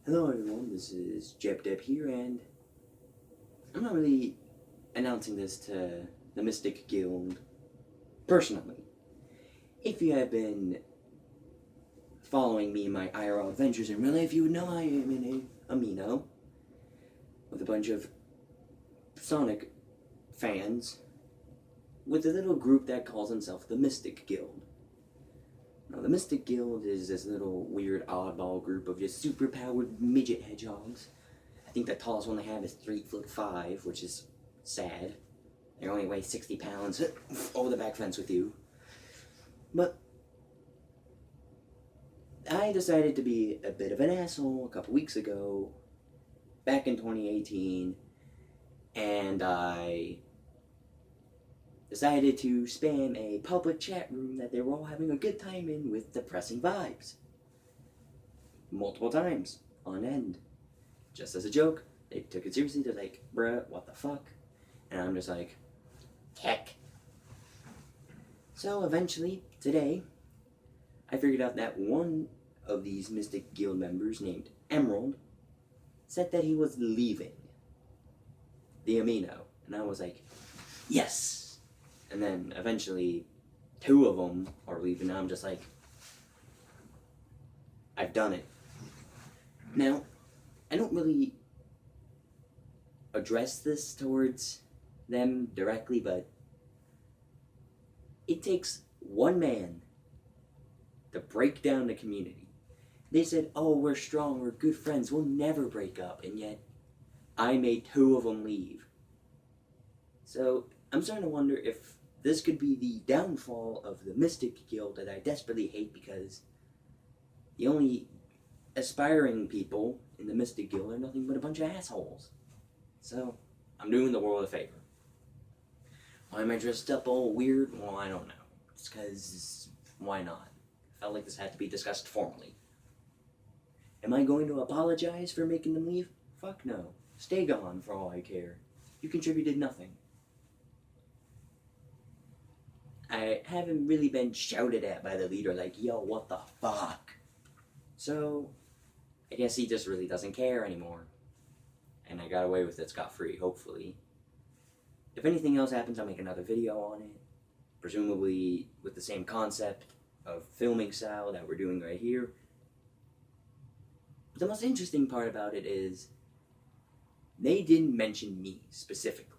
Hello everyone, this is Jeb here, and I'm not really announcing this to the Mystic Guild personally. If you have been following me in my IRL adventures in real life, you would know I am in a Amino with a bunch of Sonic fans with a little group that calls itself the Mystic Guild. Now, the Mystic Guild is this little weird oddball group of just super-powered midget hedgehogs. I think the tallest one they have is 3'5", which is sad. They only weigh 60 pounds over the back fence with you. But I decided to be a bit of an asshole a couple weeks ago, back in 2018, and I decided to spam a public chat room that they were all having a good time in with depressing vibes. Multiple times, on end. Just as a joke, they took it seriously, they're like, bruh, what the fuck? And I'm just like, heck. So eventually, today, I figured out that one of these Mystic Guild members named Emerald said that he was leaving the Amino. And I was like, yes! And then eventually, two of them are leaving, and I'm just like, I've done it. Now, I don't really address this towards them directly, but it takes one man to break down the community. They said, oh, we're strong, we're good friends, we'll never break up, and yet I made two of them leave. So I'm starting to wonder if this could be the downfall of the Mystic Guild that I desperately hate, because the only aspiring people in the Mystic Guild are nothing but a bunch of assholes. So, I'm doing the world a favor. Why am I dressed up all weird? Well, I don't know. It's because, why not? I felt like this had to be discussed formally. Am I going to apologize for making them leave? Fuck no. Stay gone for all I care. You contributed nothing. I haven't really been shouted at by the leader like, yo, what the fuck? So, I guess he just really doesn't care anymore. And I got away with it scot-free, hopefully. If anything else happens, I'll make another video on it. Presumably with the same concept of filming style that we're doing right here. But the most interesting part about it is, they didn't mention me specifically.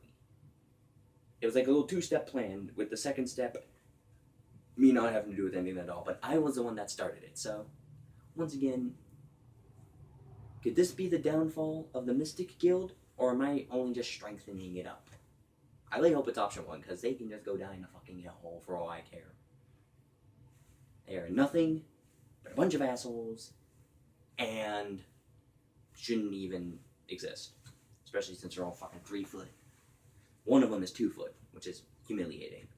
It was like a little two-step plan, with the second step me not having to do with anything at all, but I was the one that started it. So, once again, could this be the downfall of the Mystic Guild, or am I only just strengthening it up? I really hope it's option one, because they can just go down in a fucking hole for all I care. They are nothing but a bunch of assholes, and shouldn't even exist. Especially since they're all fucking 3 foot. One of them is 2 foot, which is humiliating.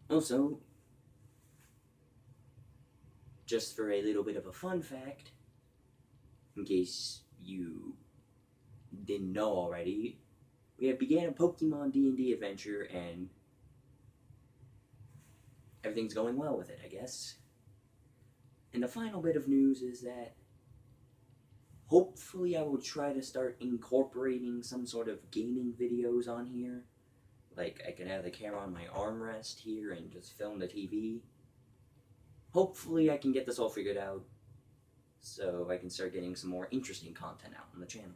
Also, just for a little bit of a fun fact, in case you didn't know already, we have began a Pokemon D&D Adventure, and everything's going well with it, I guess. And the final bit of news is that hopefully I will try to start incorporating some sort of gaming videos on here. Like, I can have the camera on my armrest here and just film the TV. Hopefully I can get this all figured out so I can start getting some more interesting content out on the channel.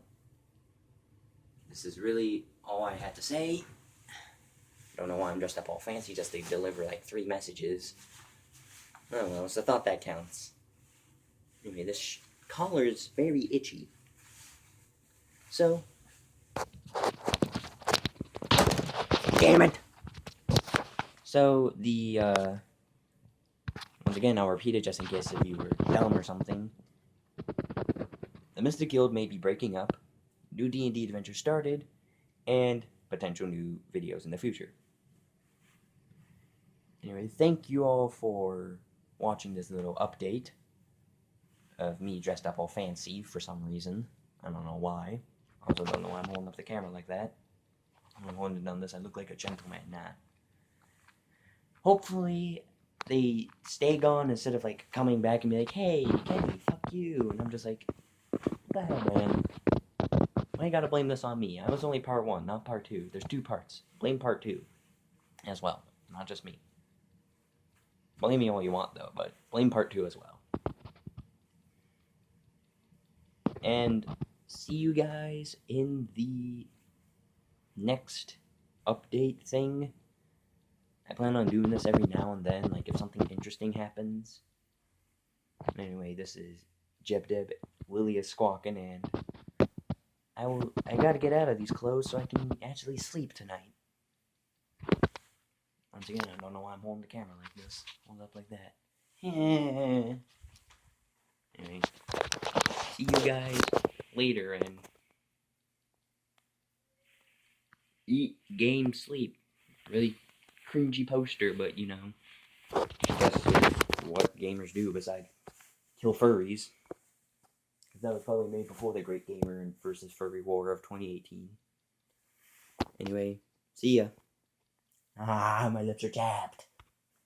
This is really all I had to say. Don't know why I'm dressed up all fancy, just to deliver like 3 messages. Oh well, it's the thought that counts. Anyway, this collar is very itchy. So, damn it! So, once again, I'll repeat it just in case if you were dumb or something. The Mystic Guild may be breaking up, new D&D Adventure started, and potential new videos in the future. Anyway, thank you all for watching this little update of me dressed up all fancy for some reason. I don't know why. Also don't know why I'm holding up the camera like that. I'm holding it on this, I look like a gentleman. Nah. Hopefully they stay gone instead of like coming back and be like, hey, Kenny, fuck you. And I'm just like, What the hell, man? Why you gotta blame this on me? I was only part 1, not part 2. There's 2 parts. Blame part 2 as well, not just me. Blame me all you want, though, but blame part 2 as well. And see you guys in the next update thing. I plan on doing this every now and then, like if something interesting happens. Anyway, this is Jebdeb, Lily is squawking, and I gotta get out of these clothes so I can actually sleep tonight. Once again, I don't know why I'm holding the camera like this. Hold up like that. Anyway, see you guys later, and eat, game, sleep. Really cringy poster, but you know, I guess what gamers do besides kill furries. Because that was probably made before the Great Gamer versus Furry War of 2018. Anyway, see ya. Ah, my lips are chapped.